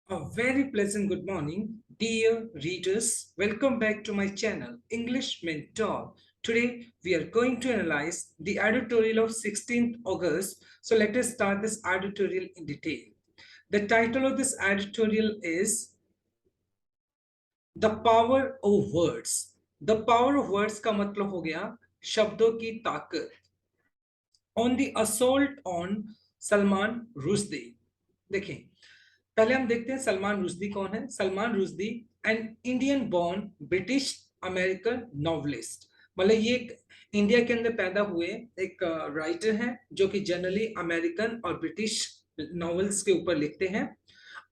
A very pleasant good morning, dear readers. Welcome back to my channel, English Mentor. Today, we are going to analyze the editorial of 16th August. So, let us start this editorial in detail. The title of this editorial is The Power of Words. The Power of Words का मतलब हो गया शब्दों की ताकत. On the assault on Salman Rushdie. देखें, पहले हम देखते हैं सलमान रुश्दी कौन है. Salman Rushdie an Indian born British American novelist. मतलब ये एक इंडिया के अंदर पैदा हुए एक राइटर हैं जो कि जनरली अमेरिकन और ब्रिटिश नॉवेल्स के ऊपर लिखते हैं.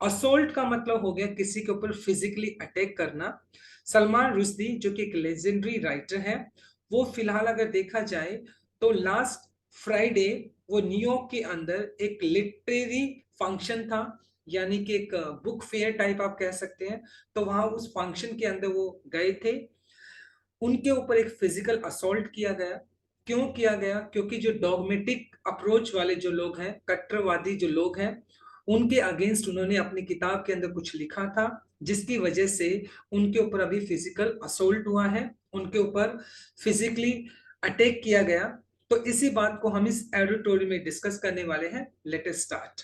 असोल्ट का मतलब हो गया किसी के ऊपर फिजिकली अटैक करना. सलमान रुश्दी जो कि एक लेजेंडरी राइटर है, वो फिलहाल अगर देखा जाए तो लास्ट फ्राइडे वो न्यूयॉर्क के अंदर एक लिटरेरी फंक्शन था, यानी कि एक बुक फेयर टाइप आप कह सकते हैं. तो वहां उस फंक्शन के अंदर वो गए थे. उनके ऊपर एक फिजिकल असॉल्ट किया गया. क्यों किया गया? क्योंकि जो डॉगमेटिक अप्रोच वाले जो लोग हैं, कट्टरवादी जो लोग हैं, उनके अगेंस्ट उन्होंने अपनी किताब के अंदर कुछ लिखा था, जिसकी वजह से उनके ऊपर अभी फिजिकल असोल्ट हुआ है, उनके ऊपर फिजिकली अटैक किया गया. तो इसी बात को हम इस एडिटोरियल में डिस्कस करने वाले हैं. Let us start.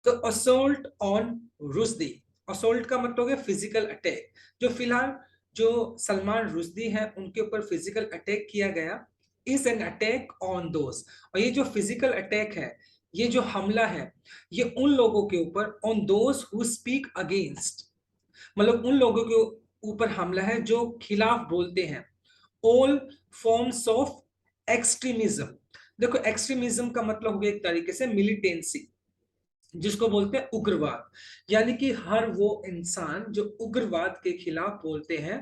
तो असोल्ट ऑन रुश्दी. असोल्ट का मतलब है फिजिकल अटैक. जो फिलहाल जो सलमान रुश्दी है उनके ऊपर फिजिकल अटैक किया गया is an attack on those. और ये जो फिजिकल अटैक है, ये जो हमला है, ये उन लोगों के ऊपर, on those who speak against, मतलब उन लोगों के ऊपर हमला है जो खिलाफ बोलते हैं. All forms of extremism. देखो, एक्सट्रीमिज्म का मतलब हो गया एक तरीके से मिलिटेंसी, जिसको बोलते हैं उग्रवाद. यानी कि हर वो इंसान जो उग्रवाद के खिलाफ बोलते हैं.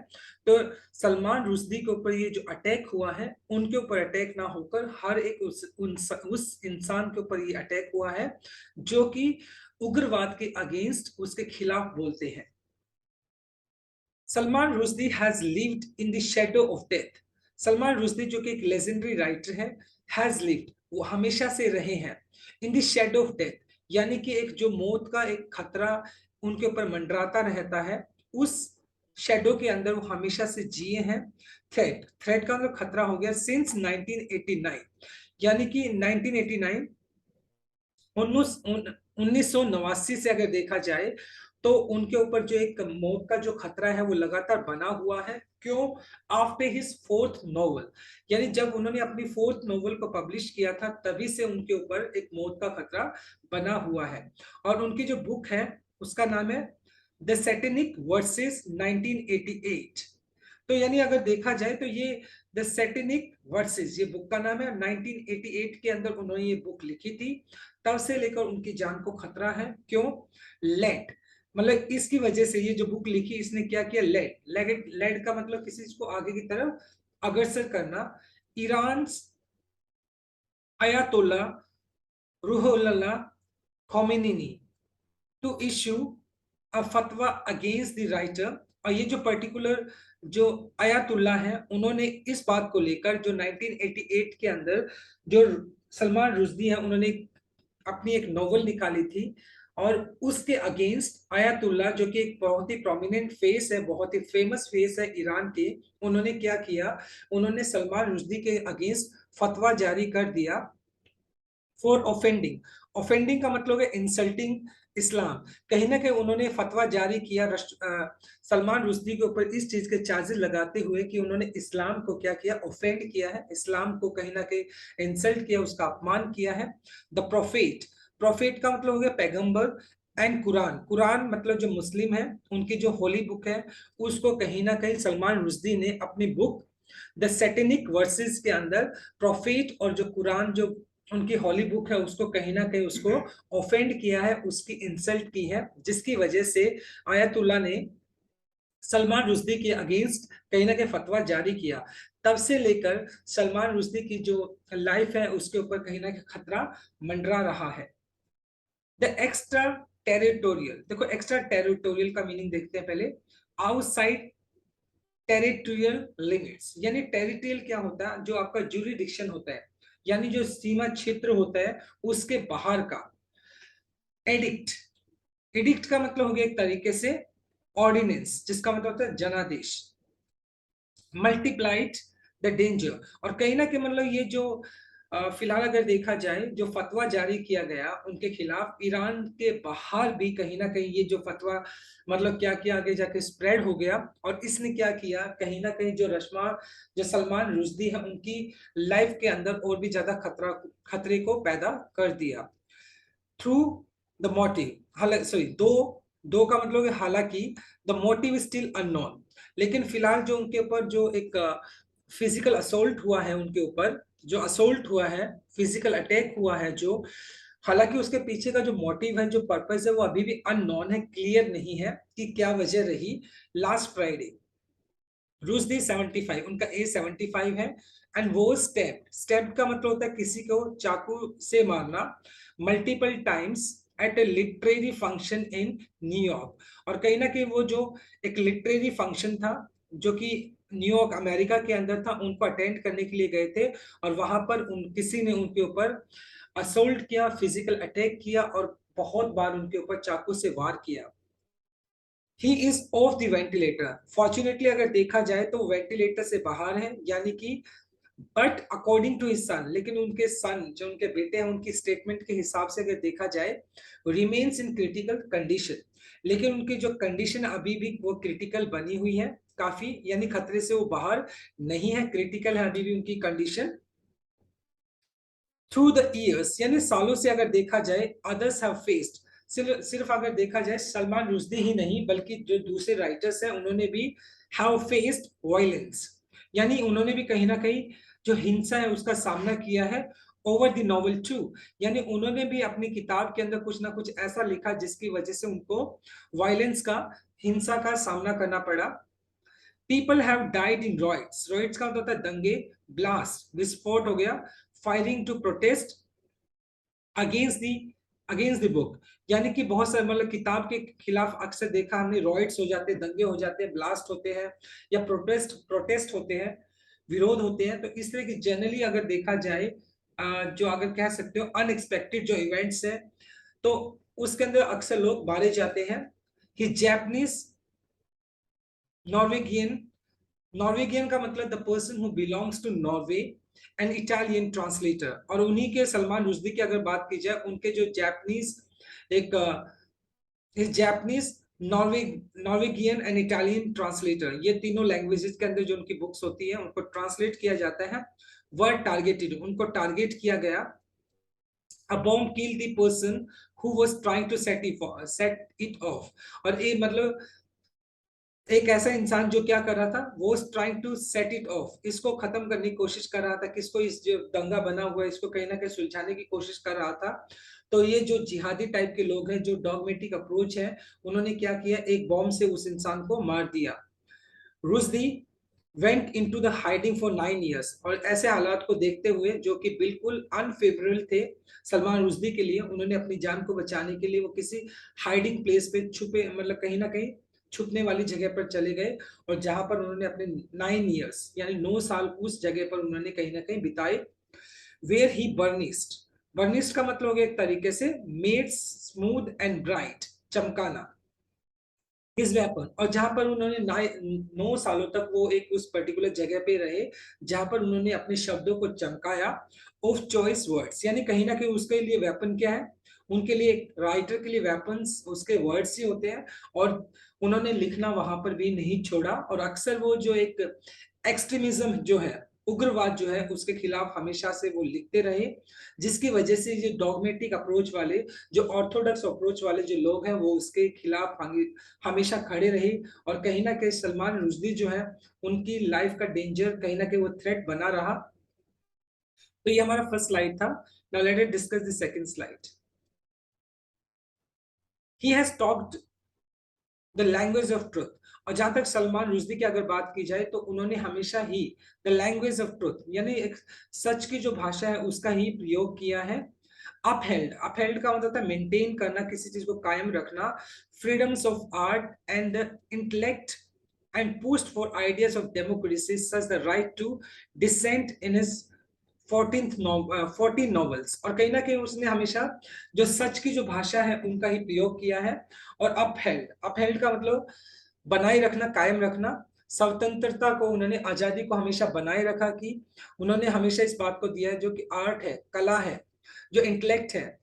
तो सलमान रुश्दी के ऊपर ये जो अटैक हुआ है, उनके ऊपर अटैक ना होकर हर एक उस इंसान के ऊपर ये अटैक हुआ है जो कि उग्रवाद के अगेंस्ट, उसके खिलाफ बोलते हैं. Salman Rushdie has lived in the shadow of death. Salman Rushdie जो कि एक लेजेंडरी राइटर है, हैज लिव्ड, वो हमेशा से रहे हैं, in the shadow of death, यानी कि एक जो मौत का एक खतरा उनके ऊपर मंडराता रहता है, उस शैडो के अंदर वो हमेशा से जिए हैं. थ्रेट, थ्रेट का मतलब खतरा हो गया सिंस 1989. यानी कि 1989, 1989 से अगर देखा जाए तो उनके ऊपर जो एक मौत का जो खतरा है वो लगातार बना हुआ है. क्यों? आफ्टर हिज फोर्थ नोवेल, यानी जब उन्होंने अपनी फोर्थ नोवेल को पब्लिश किया था, तभी से उनके ऊपर एक मौत का खतरा बना हुआ है. और उनकी जो बुक है उसका नाम है द सैटेनिक वर्सेस 1988. तो यानी अगर देखा जाए तो ये द सैटेनिक वर्सेस, ये बुक का नाम है. 1988 के अंदर उन्होंने ये बुक लिखी थी. तब से लेकर उनकी जान को खतरा है. क्यों? लेट, मतलब इसकी वजह से ये जो बुक लिखी, इसने क्या किया? लेट, लेट, लेट का मतलब किसी चीज को आगे की तरफ अग्रसर करना. Iran Ayatollah Ruhollah Khomeini to issue a fatwa against the writer. और ये जो पर्टिकुलर जो अयातुल्ला है, उन्होंने इस बात को लेकर जो 1988 के अंदर जो सलमान रुश्दी है, उन्होंने अपनी एक नोवेल निकाली थी, और उसके अगेंस्ट अयातुल्ला जो कि एक बहुत ही प्रोमिनेंट फेस है, बहुत ही फेमस फेस है ईरान के, उन्होंने क्या किया? उन्होंने सलमान रुश्दी के अगेंस्ट फतवा जारी कर दिया फॉर ऑफेंडिंग. ऑफेंडिंग का मतलब है इंसल्टिंग इस्लाम. कहीं ना कहीं उन्होंने फतवा जारी किया सलमान रुश्दी के ऊपर इस चीज के चार्जेस लगाते हुए कि उन्होंने इस्लाम को क्या किया? ऑफेंड किया है, इस्लाम को कहीं ना कहीं इंसल्ट किया, उसका अपमान किया है. द प्रोफेट, प्रोफेट का मतलब हो गया पैगंबर. एंड कुरान, कुरान मतलब जो मुस्लिम है उनकी जो होली बुक है, उसको कहीं ना कहीं सलमान रुश्दी ने अपनी बुक द सैटेनिक वर्सेस के अंदर प्रोफेट और जो कुरान जो उनकी हॉली बुक है, उसको कहीं ना कहीं उसको ऑफेंड किया है, उसकी इंसल्ट की है, जिसकी वजह से आयतुल्ला ने सलमान रुश्दी के अगेंस्ट कहीं ना कहीं फतवा जारी किया. तब से लेकर सलमान रुश्दी की जो लाइफ है उसके ऊपर कहीं ना कहीं खतरा मंडरा रहा है. The extra territorial. देखो, एक्स्ट्रा टेरिटोरियल का मीनिंग देखते हैं पहले. आउटसाइड टेरिटोरियल लिमिट्स, यानी टेरिटोरियल क्या होता है? जो आपका ज्यूरिडिक्शन होता है, यानी जो सीमा क्षेत्र होता है उसके बाहर का. एडिक्ट, एडिक्ट का मतलब हो गया एक तरीके से ऑर्डिनेंस, जिसका मतलब होता है जनादेश। मल्टीप्लाइड द डेंजर, और कहीं ना कहीं मतलब ये जो फिलहाल अगर देखा जाए जो फतवा जारी किया गया उनके खिलाफ ईरान के बाहर भी कहीं ना कहीं ये जो फतवा मतलब क्या किया आगे जाके स्प्रेड हो गया, और इसने क्या किया कहीं ना कहीं जो रश्मा जो सलमान रुश्दी है उनकी लाइफ के अंदर और भी ज्यादा खतरे को पैदा कर दिया थ्रू द मोटिव। हालांकि सॉरी दो दो का मतलब है हालांकि द मोटिव स्टिल अननोन, लेकिन फिलहाल जो उनके ऊपर जो एक फिजिकल असोल्ट हुआ है, उनके ऊपर जो असोल्ट हुआ है, फिजिकल अटैक हुआ है जो, हालांकि उसके पीछे का जो मोटिव है, जो पर्पस है, वो अभी भी अननोन है, क्लियर नहीं है कि क्या वजह रही। लास्ट फ्राइडे रुश्दी 75, उनका एज 75 है, एंड वो स्टेप का मतलब होता है किसी को चाकू से मारना multiple times at a literary function in New York. और कहीं ना कहीं वो जो एक लिटरेरी फंक्शन था जो कि न्यूयॉर्क अमेरिका के अंदर था, उनको अटेंड करने के लिए गए थे, और वहां पर किसी ने उनके ऊपर असोल्ट किया, फिजिकल अटैक किया, और बहुत बार उनके ऊपर चाकू से वार किया। He is of the ventilator, fortunately अगर देखा जाए तो वेंटिलेटर से बाहर है, यानी कि but according to his son, लेकिन उनके सन जो उनके बेटे हैं उनकी स्टेटमेंट के हिसाब से अगर देखा जाए रिमेन्स इन क्रिटिकल कंडीशन, लेकिन उनकी जो कंडीशन अभी भी वो क्रिटिकल बनी हुई है काफी, यानी खतरे से वो बाहर नहीं है, क्रिटिकल है अभी भी उनकी कंडीशन। थ्रू द ईयर्स यानी सालों से अगर देखा जाए अदर्स हैव फेस्ड, सिर्फ अगर देखा जाए सलमान रुश्दी ही नहीं बल्कि जो दूसरे राइटर्स हैं उन्होंने भी हैव फेस्ड वायलेंस, यानी उन्होंने भी कहीं ना कहीं जो हिंसा है उसका सामना किया है ओवर द नॉवल टू, यानी उन्होंने भी अपनी किताब के अंदर कुछ ना कुछ ऐसा लिखा जिसकी वजह से उनको वायलेंस का, हिंसा का सामना करना पड़ा। People have died in riots, riots का मतलब होता है दंगे, ब्लास्ट विस्फोट हो गया, firing to protest against the against the book, यानी कि बहुत सारे मतलब किताब के खिलाफ अक्सर देखा हमने रॉइट्स हो जाते हैं, दंगे हो जाते हैं, ब्लास्ट होते हैं, या प्रोटेस्ट होते हैं, विरोध होते हैं। तो इस तरह की जनरली अगर देखा जाए जो अगर कह सकते हो अनएक्सपेक्टेड जो इवेंट्स है तो उसके अंदर अक्सर लोग मारे जाते हैं। कि जैपनीज नॉर्वेगियन, नॉर्वेगियन का मतलब the person who belongs to Norway, and Italian translator, और उन्हीं के सलमान रुश्दी की अगर बात की जाए उनके जो जैपनीज एक Japanese Norway Norwegian and Italian translator, ये तीनों लैंग्वेजेस के अंदर जो उनकी बुक्स होती है उनको ट्रांसलेट किया जाता है। वर्ड टारगेटेड, उनको टारगेट किया गया। A bomb kill the person who was trying to set it off, और ये मतलब एक ऐसा इंसान जो क्या कर रहा था, वो trying to set it off, इसको खत्म करने की कोशिश कर रहा था, किसको, इस जो दंगा बना हुआ है इसको कहीं ना कहीं सुलझाने की कोशिश कर रहा था। तो ये जो जिहादी टाइप के लोग हैं जो डॉगमेटिक अप्रोच है, उन्होंने क्या किया, एक बॉम्ब से उस इंसान को मार दिया। Rushdie went into the hiding for 9 years, और ऐसे हालात को देखते हुए जो कि बिल्कुल अनफेवरेबल थे सलमान रुश्दी के लिए, उन्होंने अपनी जान को बचाने के लिए वो किसी हाइडिंग प्लेस पे छुपे, मतलब कहीं ना कहीं छुपने वाली जगह पर चले गए, और जहां पर उन्होंने अपने 9 years यानी 9 साल उस जगह पर उन्होंने कहीं ना कहीं बिताए। वेयर ही बर्निस्ट, बर्निस्ट का मतलब हो गया एक तरीके से मेड स्मूथ एंड ब्राइट, चमकाना इस वेपन, और जहां पर उन्होंने 9 सालों तक वो एक उस पर्टिकुलर जगह पे रहे जहां पर उन्होंने अपने शब्दों को चमकाया ऑफ चॉइस वर्ड्स, यानी कहीं ना कहीं उसके लिए वेपन क्या है, उनके लिए एक राइटर के लिए वेपन्स उसके वर्ड्स ही होते हैं, और उन्होंने लिखना वहां पर भी नहीं छोड़ा, और अक्सर वो जो एक एक्सट्रीमिज्म जो है, उग्रवाद जो है उसके खिलाफ हमेशा से वो लिखते रहे, जिसकी वजह से ये डॉगमेटिक अप्रोच वाले, जो ऑर्थोडॉक्स अप्रोच वाले जो लोग हैं वो उसके खिलाफ हमेशा खड़े रहे, और कहीं ना कहीं सलमान रुश्दी जो है उनकी लाइफ का डेंजर कहीं ना कहीं वो थ्रेट बना रहा। तो ये हमारा फर्स्ट स्लाइड था। Now let us discuss the second slide. He has talked the language of truth, और जहां तक सलमान रुश्दी की अगर बात की जाए तो उन्होंने हमेशा ही द लैंग्वेज ऑफ ट्रुथ यानी एक सच की जो भाषा है उसका ही प्रयोग किया है। अपहेल्ड, अपहेल्ड का मतलब है मेंटेन करना, किसी चीज को कायम रखना। Freedoms of art and intellect and pushed for ideas of democracy such the right to dissent in his 14 novels, और कहीं ना कहीं उसने हमेशा जो सच की जो भाषा है उनका ही प्रयोग किया है। और अपहेल्ड का मतलब बनाए रखना, कायम रखना। स्वतंत्रता को उन्होंने, आजादी को हमेशा बनाए रखा, कि उन्होंने हमेशा इस बात को दिया है जो कि आर्ट है, कला है, जो इंटेलेक्ट है,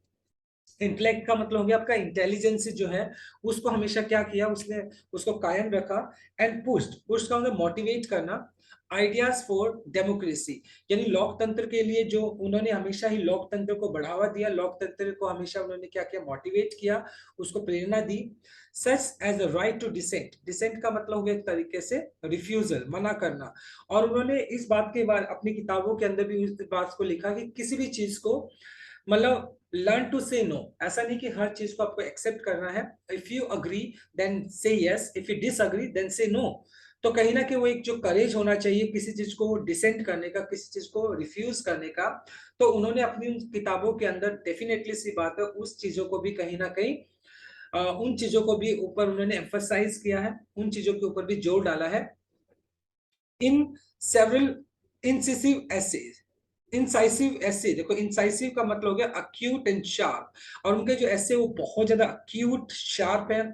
इंटेलेक्ट का मतलब हो गया आपका इंटेलिजेंस जो है, उसको हमेशा क्या किया उसने, उसको कायम रखा। एंड पुस्ट का मतलब मोटिवेट करना, आइडियाज फॉर डेमोक्रेसी, यानी लोकतंत्र के लिए जो उन्होंने हमेशा ही लोकतंत्र को बढ़ावा दिया, लोकतंत्र को हमेशा उन्होंने क्या किया, मोटिवेट किया, उसको प्रेरणा दी। Such as the right to dissent, dissent का मतलब हो गया एक तरीके से रिफ्यूजल, मना करना। और उन्होंने इस बात के बाद अपनी किताबों के अंदर भी इस बात को लिखा कि किसी भी चीज को मतलब लर्न टू से नो, ऐसा नहीं कि हर चीज को आपको एक्सेप्ट करना है। If you agree then say yes, if you disagree then say no. तो कहीं ना कहीं वो एक जो करेज होना चाहिए किसी चीज को डिसेंट करने का, किसी चीज को रिफ्यूज करने का, तो उन्होंने अपनी उन किताबों के अंदर डेफिनेटली सी बात है उस चीजों को भी कहीं ना कहीं उन चीजों को भी ऊपर उन्होंने एम्फसाइज किया है, उन चीजों के ऊपर भी जोर डाला है। इन सेवरल इंसिसिव एसेज, इंसाइसिव एसे, देखो इंसाइसिव का मतलब हो गया अक्यूट एंड शार्प, और उनके जो एसे वो बहुत ज्यादा अक्यूट शार्प है,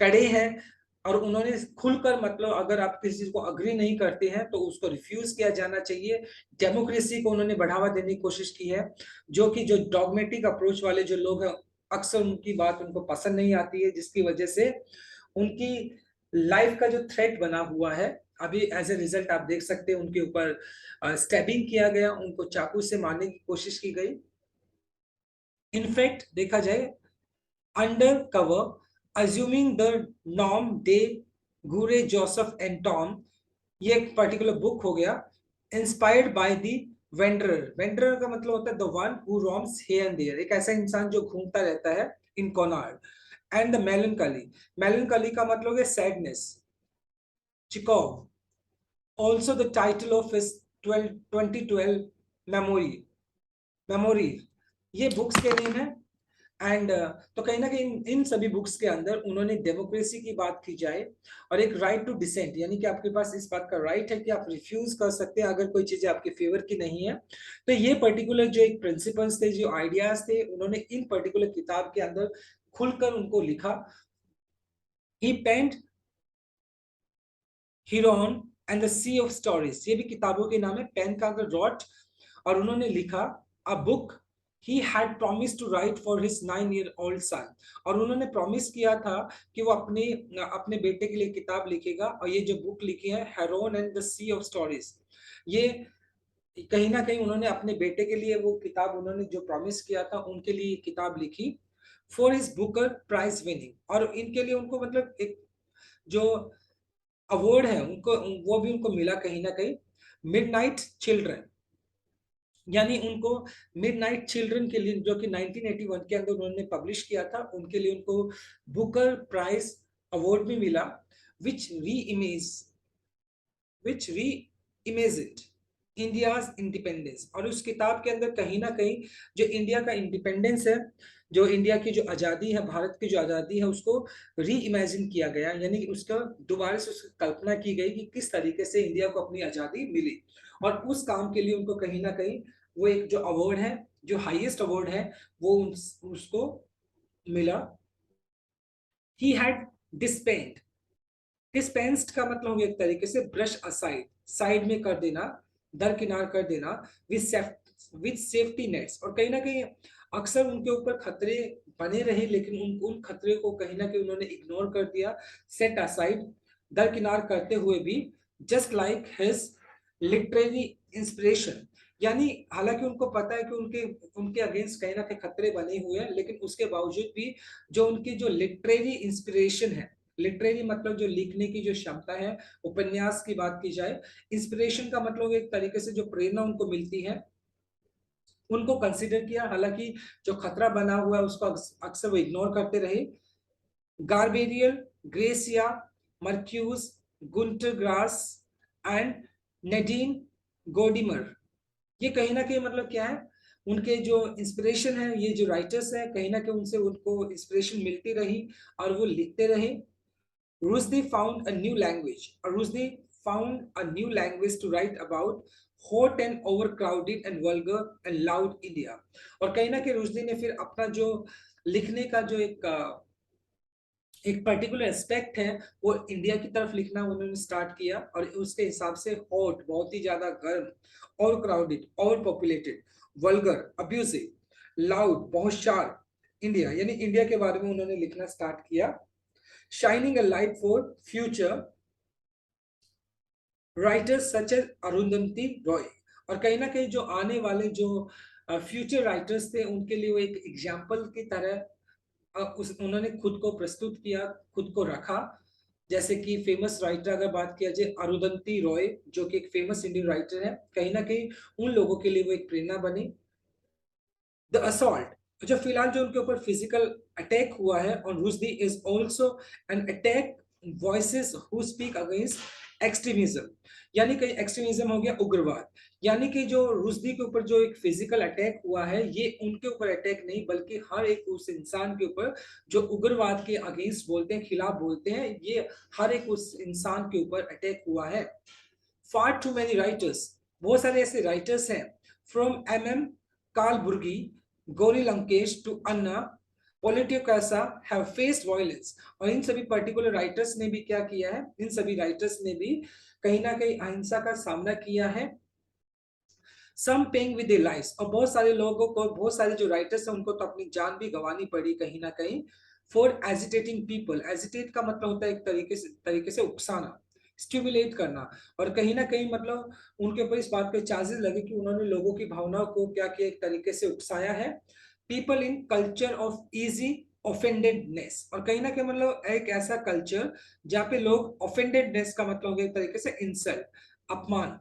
कड़े हैं। और उन्होंने खुलकर मतलब अगर आप किसी चीज को अग्री नहीं करते हैं तो उसको रिफ्यूज किया जाना चाहिए। डेमोक्रेसी को उन्होंने बढ़ावा देने की कोशिश की है, जो कि जो डॉगमेटिक अप्रोच वाले जो लोग हैं अक्सर उनकी बात उनको पसंद नहीं आती है, जिसकी वजह से उनकी लाइफ का जो थ्रेट बना हुआ है, अभी एज ए रिजल्ट आप देख सकते हैं उनके ऊपर स्टैबिंग किया गया, उनको चाकू से मारने की कोशिश की गई। इनफैक्ट देखा जाए अंडर कवर अज्यूमिंग द नॉर्म de guerre Joseph Anton, ये एक पर्टिकुलर बुक हो गया। Inspired by the wanderer, wanderer का मतलब होता है the one who roams here and there, एक ऐसा इंसान जो घूमता रहता है in corner. And the melancholy, melancholy का मतलब है sadness, Chekhov, also the title of his 2012 memory, memory, ये बुक्स के नेम है। एंड तो कहीं ना कहीं इन सभी बुक्स के अंदर उन्होंने डेमोक्रेसी की बात की जाए, और एक राइट टू डिसेंट, यानी कि आपके पास इस बात का राइट है कि आप रिफ्यूज कर सकते हैं अगर कोई चीजें आपके फेवर की नहीं है। तो ये पर्टिकुलर जो एक प्रिंसिपल्स थे, जो आइडियाज थे, उन्होंने इन पर्टिकुलर किताब के अंदर खुलकर उनको लिखा। He penned Haroun and the C of stories, ये भी किताबों के नाम है, पेन का अगर रॉट, और उन्होंने लिखा a book he had promise to write for his 9 year old son, और उन्होंने प्रॉमिस किया था कि वो अपने अपने बेटे के लिए किताब लिखेगा, और ये जो बुक लिखी है Haroun and the C of stories, ये कहीं ना कहीं उन्होंने अपने बेटे के लिए वो किताब, उन्होंने जो प्रॉमिस किया था उनके लिए किताब लिखी for his Booker prize winning. और इनके लिए उनको मतलब एक जो अवार्ड है उनको, वो भी उनको मिला कहीं ना कहीं। मिडनाइट चिल्ड्रन, यानी उनको मिडनाइट चिल्ड्रन के लिए, जो कि 1981 के अंदर उन्होंने पब्लिश किया था, उनके लिए उनको बुकर प्राइज अवार्ड भी मिला। विच री इमेज विच री इमेजिड इंडियाज इंडिपेंडेंस, और उस किताब के अंदर कहीं ना कहीं जो इंडिया का इंडिपेंडेंस है, जो इंडिया की जो आज़ादी है, भारत की जो आज़ादी है, उसको री इमेजिन किया गया, यानी कि उसका दोबारा से उसकी कल्पना की गई कि किस तरीके से इंडिया को अपनी आज़ादी मिली। और उस काम के लिए उनको कहीं ना कहीं वो एक जो अवार्ड है, जो हाईएस्ट अवार्ड है, वो उसको मिला। ही हैड डिस्पेंड, डिस्पेंस्ड का मतलब हो गया एक तरीके से ब्रश असाइड, साइड में कर देना, दरकिनार कर देना, विद सेफ्टी नेट्स, और कहीं ना कहीं अक्सर उनके ऊपर खतरे बने रहे, लेकिन उन खतरे को कहीं ना कहीं उन्होंने इग्नोर कर दिया, सेट असाइड, दरकिनार करते हुए भी। Just like his literary inspiration, यानी हालांकि उनको पता है कि उनके उनके अगेंस्ट कहीं ना कहीं खतरे बने हुए हैं, लेकिन उसके बावजूद भी जो उनकी जो लिटरेरी इंस्पिरेशन है, लिटरेरी मतलब जो लिखने की जो क्षमता है, उपन्यास की बात की जाए, इंस्पिरेशन का मतलब एक तरीके से जो प्रेरणा उनको मिलती है, उनको कंसिडर किया, हालांकि जो खतरा बना हुआ है उसको अक्सर वो इग्नोर करते रहे। गार्बेरियल, ग्रेसिया, मर्क्यूस, गुंटर ग्रास एंड नेडीन गोडिमर, ये कहीं ना कहीं मतलब क्या है, उनके जो इंस्पिरेशन है, ये जो राइटर्स है कहीं ना कहीं उनसे उनको इंस्पिरेशन मिलती रही, और वो लिखते रहे। Rushdie found a new language, or Rushdie found a new language to write about hot and over crowded and vulgar and loud India. और कहीं ना कहीं रुश्दी ने फिर अपना जो लिखने का जो एक पर्टिकुलर एस्पेक्ट है वो इंडिया की तरफ लिखना उन्होंने स्टार्ट किया, और उसके हिसाब से हॉट बहुत ही ज्यादा गर्म, और क्राउडेड और पॉपुलेटेड, वल्गर अब्यूजिव, लाउड बहुत शार्प इंडिया, यानी इंडिया के बारे में उन्होंने लिखना स्टार्ट किया। Shining a light for future writers such as Arundhati Roy. और कहीं ना कहीं जो आने वाले जो फ्यूचर राइटर्स थे उनके लिए वो एक एग्जाम्पल की तरह उन्होंने खुद को प्रस्तुत किया, खुद को रखा। जैसे कि फेमस राइटर अगर बात किया जाए अरुंधति रॉय, जो कि एक फेमस इंडियन राइटर है, कहीं ना कहीं उन लोगों के लिए वो एक प्रेरणा बनी। द असॉल्ट, जो फिलहाल जो उनके ऊपर फिजिकल अटैक हुआ है on Rushdie, is also an attack voices who speak against extremism, यानी कि एक्सट्रीमिज्म हो गया उग्रवाद। यानी कि जो रुश्दी के ऊपर जो एक फिजिकल अटैक हुआ है, ये उनके ऊपर अटैक नहीं बल्कि हर एक उस इंसान के ऊपर जो उग्रवाद के अगेंस्ट बोलते हैं, खिलाफ बोलते हैं, ये हर एक उस इंसान के ऊपर अटैक हुआ है। फार टू मेनी राइटर्स, बहुत सारे ऐसे राइटर्स हैं, from M Kalburgi, Gauri Lankesh to Anna Politkovskaya have faced violence. और इन सभी पर्टिकुलर राइटर्स ने भी क्या किया है, इन सभी राइटर्स ने भी कहीं ना कहीं अहिंसा का सामना किया है। सम पेइंग विद देयर लाइव्स, और बहुत सारे लोगों को, बहुत सारे जो राइटर्स हैं उनको तो अपनी जान भी गंवानी पड़ी कहीं ना कहीं, फॉर एजिटेटिंग पीपल। एजिटेट का मतलब होता है एक तरीके से उकसाना, स्टिमुलेट करना। और कहीं ना कहीं मतलब उनके ऊपर इस बात के चार्जेस लगे कि उन्होंने लोगों की भावनाओं को क्या किया, एक तरीके से उकसाया है। People in culture of easy offendedness, और कहीं ना कहीं मतलब एक ऐसा कल्चर जहाँ पे लोग, ऑफेंडेडनेस का मतलब हो गया एक तरीके से इंसल्ट, अपमान।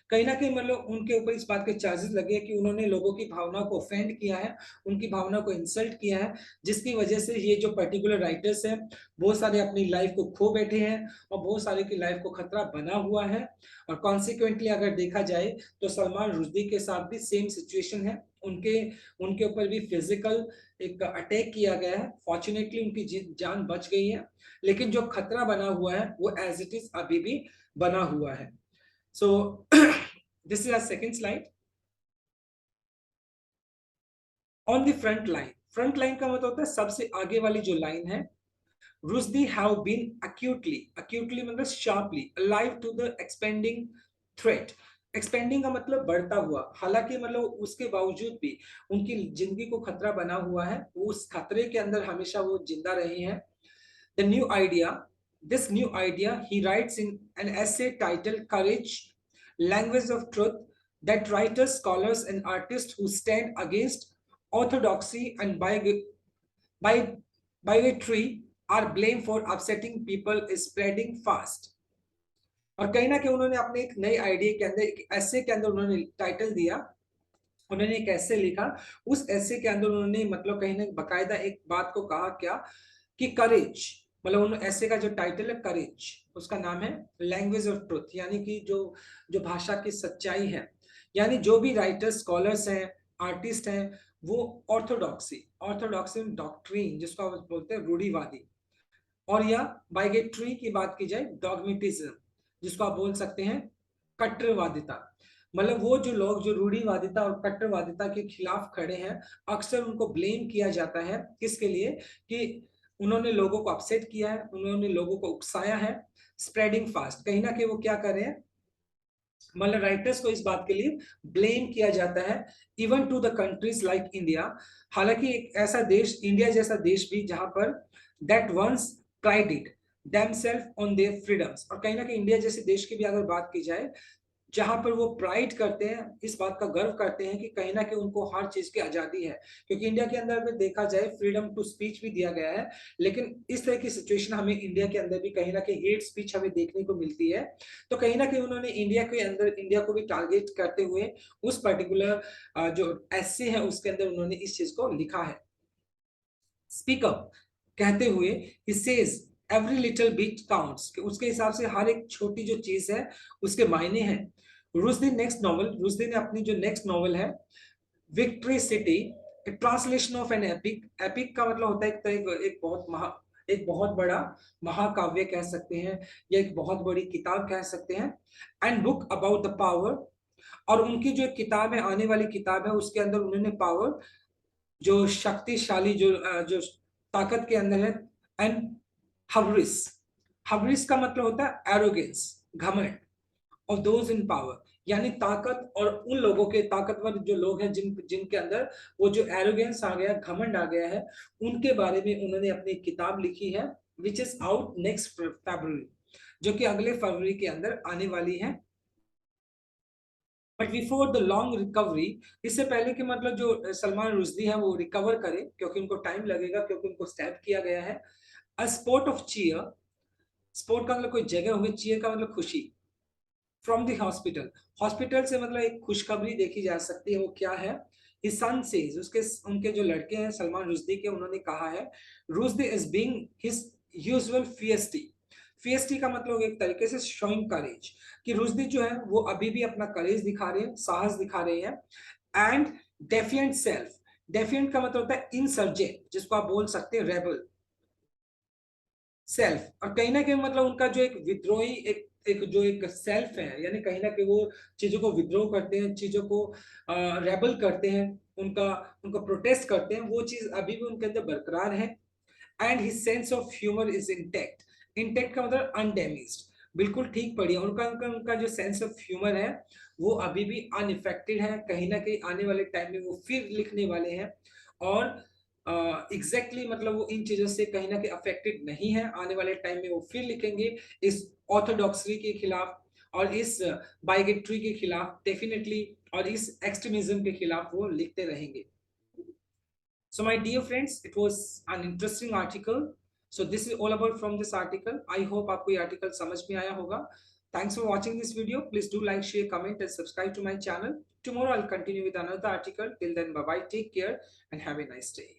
कहीं ना कहीं मतलब उनके ऊपर इस बात के चार्जेस लगे कि उन्होंने लोगों की भावनाओं को ऑफेंड किया है, उनकी भावनाओं को इंसल्ट किया है, जिसकी वजह से ये जो पर्टिकुलर राइटर्स हैं बहुत सारे अपनी लाइफ को खो बैठे हैं, और बहुत सारे की लाइफ को खतरा बना हुआ है। और कॉन्सिक्वेंटली अगर देखा जाए तो सलमान रुश्दी के साथ भी सेम सिचुएशन है, उनके उनके ऊपर भी फिजिकल एक अटैक किया गया है। फॉर्चुनेटली उनकी जान बच गई है, लेकिन जो खतरा बना हुआ है वो एज इट इज अभी भी बना हुआ है। So this is our second slide. On the front line, front line का मतलब होता है सबसे आगे वाली जो लाइन है। Rushdie have been acutely मतलब sharply alive to the expanding threat. Expanding का मतलब बढ़ता हुआ, हालांकि मतलब उसके बावजूद भी उनकी जिंदगी को खतरा बना हुआ है, वो उस खतरे के अंदर हमेशा वो जिंदा रहे हैं। The new idea, this new idea he rights in an essay titled Courage, Language of Truth, that writers, scholars, and artists who stand against orthodoxy and by bigotry are blamed for upsetting people is spreading fast. और कहीं ना कहीं उन्होंने अपने एक नए idea के अंदर, एक ऐसे के अंदर उन्होंने टाइटल दिया, उन्होंने एक ऐसे लिखा। उस ऐसे के अंदर उन्होंने मतलब कहीं ना बकायदा एक बात को कहा क्या, कि करेज, मतलब उन ऐसे का जो टाइटल है करेज, उसका नाम है लैंग्वेज ऑफ ट्रुथ, यानी कि जो जो भाषा की सच्चाई है। यानी जो भी राइटर्स, स्कॉलर्स हैं, आर्टिस्ट हैं, वो ऑर्थोडॉक्सी डॉक्ट्रीन जिसको आप बोलते हैं रूढ़िवादी, और या बाइगेट्री की बात की जाए डॉगमेटिज्म जिसको आप बोल सकते हैं कट्टरवादिता। मतलब वो जो लोग जो रूढ़िवादिता और कट्टरवादिता के खिलाफ खड़े हैं, अक्सर उनको ब्लेम किया जाता है किसके लिए, कि उन्होंने लोगों को अपसेट किया है, उन्होंने लोगों को उकसाया है। स्प्रेडिंग फास्ट, कहीं ना कहीं वो क्या कर रहे हैं, मतलब राइटर्स को इस बात के लिए ब्लेम किया जाता है, even to the countries like India. हालांकि एक ऐसा देश, इंडिया जैसा देश भी, जहां पर that once prided themselves on their freedoms, और कहीं ना कहीं इंडिया जैसे देश की भी अगर बात की जाए, जहां पर वो प्राइड करते हैं, इस बात का गर्व करते हैं कि कहीं ना कहीं उनको हर चीज की आजादी है। क्योंकि इंडिया के अंदर अगर देखा जाए फ्रीडम टू स्पीच भी दिया गया है, लेकिन इस तरह की सिचुएशन हमें इंडिया के अंदर भी कहीं ना कहीं हेट स्पीच हमें देखने को मिलती है। तो कहीं ना कहीं उन्होंने इंडिया के अंदर, इंडिया को भी टारगेट करते हुए उस पर्टिकुलर जो ऐसे है उसके अंदर उन्होंने इस चीज को लिखा है। स्पीक अप कहते हुए he says every little bit counts, कि उसके हिसाब से हर एक छोटी जो चीज है उसके मायने हैं। रुश्दी नेक्स्ट नॉवल, रुश्दी ने अपनी जो नेक्स्ट नॉवल है victory city, translation of an epic, epic का मतलब होता है एक बहुत बड़ा महाकाव्य कह सकते हैं, या एक बहुत बड़ी किताब कह सकते हैं। And book about the power और उनकी जो किताब है, आने वाली किताब है, उसके अंदर उन्होंने पावर, जो शक्तिशाली, जो ताकत के अंदर है, एंड हब्रिस। हब्रिस का मतलब होता है एरोगेंस, घमंड ऑफ दोज इन पावर, यानी ताकत और उन लोगों के, ताकतवर जो लोग हैं जिनके अंदर वो जो एरोगेंस आ गया, घमंड आ गया है, उनके बारे में उन्होंने अपनी किताब लिखी है, विच इज आउट नेक्स्ट फरवरी, जो कि अगले फरवरी के अंदर आने वाली है। But before the long recovery, इससे पहले कि मतलब जो सलमान रुश्दी है वो रिकवर करे, क्योंकि उनको टाइम लगेगा, क्योंकि उनको स्टैब किया गया है। A sport of cheer, sport का मतलब कोई जगह होगी, चीयर का मतलब खुशी, फ्रॉम द हॉस्पिटल, हॉस्पिटल से मतलब एक खुशखबरी देखी जा सकती है, वो क्या है? हिज सन सेज, उसके उनके जो लड़के हैं सलमान रुश्दी के, उन्होंने कहा है, Rushdie is being his usual feisty. Feisty का मतलब एक तरीके से शोइंग करेज, कि रुश्दी जो है वो अभी भी अपना करेज दिखा रहे हैं, साहस दिखा रहे हैं। एंड डेफिएंट सेल्फ, डेफिएंट का मतलब होता है इंसर्जेंट, जिसको आप बोल सकते हैं रेबल सेल्फ, और कहीं ना कहीं मतलब उनका जो एक विद्रोही, एक एक जो एक सेल्फ है, यानी कहीं ना कहीं वो चीजों को विद्रोह करते हैं, चीजों को रेबल करते हैं, उनका उनको प्रोटेस्ट करते हैं, वो चीज अभी भी उनके अंदर बरकरार है। And his sense of humour is intact, intact का मतलब अनडैमेज्ड, बिल्कुल ठीक पड़ी है, उनका उनका उनका जो सेंस ऑफ ह्यूमर है वो अभी भी अनइफेक्टेड है, कहीं ना कहीं आने वाले टाइम में वो फिर लिखने वाले हैं। और एग्जैक्टली मतलब वो इन चीजों से कहीं ना कहीं अफेक्टेड नहीं है, आने वाले टाइम में वो फिर लिखेंगे इस ऑर्थोडॉक्सी के खिलाफ, और इस बाइगेट्री के खिलाफ डेफिनेटली, और इस एक्सट्रीमिज्म के खिलाफ वो लिखते रहेंगे। So my dear friends, it was an interesting article. So this is all about from this article. I hope आपको ये article समझ में आया होगा. Thanks for watching this video. Please do like, share, comment and subscribe to my channel. Tomorrow I'll continue with another article. Till then, bye bye. Take care and have a nice day.